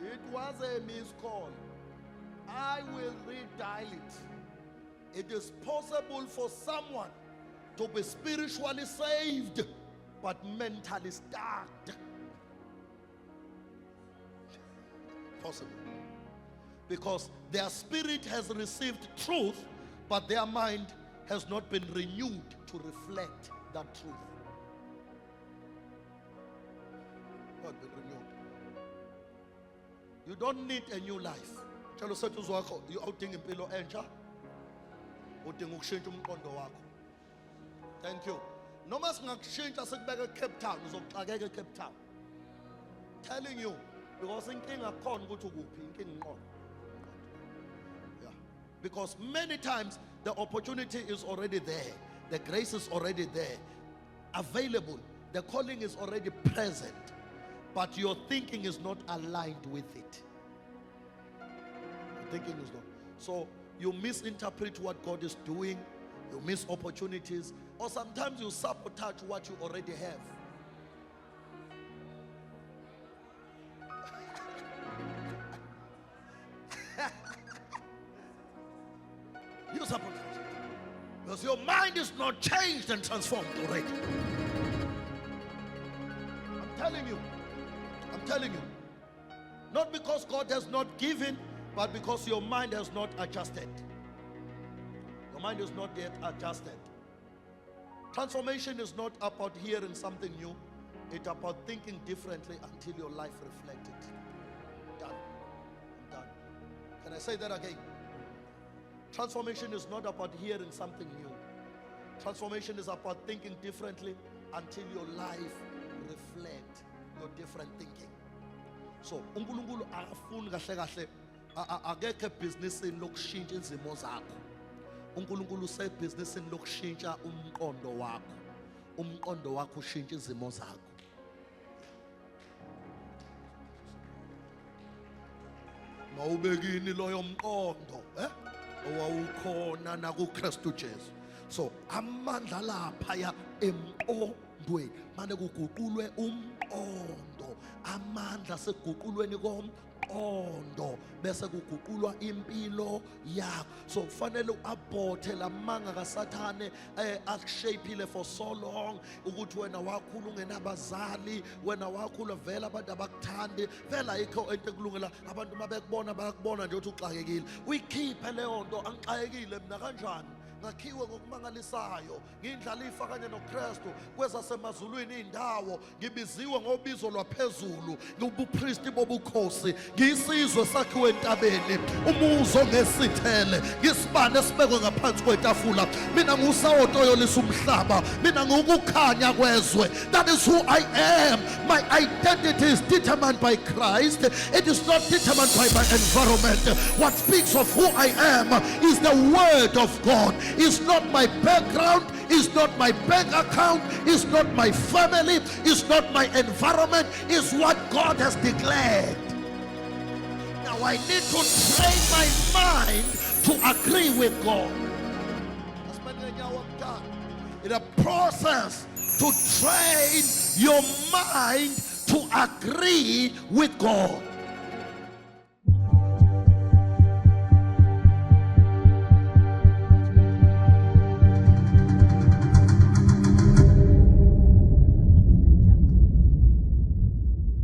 It was a missed call. I will redial it. It is possible for someone to be spiritually saved but mentally stuck. Possible. Because their spirit has received truth, but their mind has not been renewed to reflect that truth. Not been renewed. You don't need a new life. Tshelo sethu zwakho awudinga impilo entsha. Udinga ukushintsha umqondo wakho. Thank you. Noma singakushintsha sikubeke eCape Town, uzoxakeka eCape Town. Telling you, because inkinga khona ukuthi ukuphi, inkinga inqondo. Yeah. Because many times the opportunity is already there. The grace is already there. Available. The calling is already present. But your thinking is not aligned with it. Your thinking is not. So you misinterpret what God is doing. You miss opportunities. Or sometimes you sabotage what you already have. You sabotage it. Because your mind is not changed and transformed already. I'm telling you. I'm telling you. Not because God has not given, but because your mind has not adjusted. Your mind is not yet adjusted. Transformation is not about hearing something new. It's about thinking differently until your life reflects it. Done. I'm done. Can I say that again? Transformation is not about hearing something new. Transformation is about thinking differently until your life reflects your different thinking. So, uNkulunkulu akafuni kahle kahle akekho ebhizinisini lokushintsha izimo zakho. uNkulunkulu usebhizinisini lokushintsha umqondo wakho. Umqondo wakho ushintsha izimo zakho. Mawubekini loyo mqondo, owawukhona nakuKristu Jesu. So amandla lapha ya emqondweni manje kuguqulwe umqondo. Amandla seguqulweni komqondo bese kuguqulwa impilo yakho. So kufanele uabhothe lamanga kaSathane akushapile for so long ukuthi wena wakhula ungenabazali, wena wakhula vela abantu abakuthandi, vela ayikho into ekulungela abantu mabekubona bayakubona nje ukuthi uxakekile. Uyikhiphe leyo nto, angixakekile mina kanjani? Ngakhiwe ngokumangalisayo, ngindlalifa kanye noKristu kwezasemazulwini indawo, ngibiziwe ngobizo lwaphezulu, ngobupristi bobukhosi, ngisizwe sakhiwe entabeni, umuzo ngesithele, ngisibane sibekwe ngaphansi kwetafula. Mina ngusawoto yolisa umhlaba, mina ngukukhanya kwezwe. That is who I am. My identity is determined by Christ. It is not determined by my environment. What speaks of who I am is the word of God. It's not my background, it's not my bank account, it's not my family, it's not my environment, it's what God has declared. Now I need to train my mind to agree with God. It's a process to train your mind to agree with God.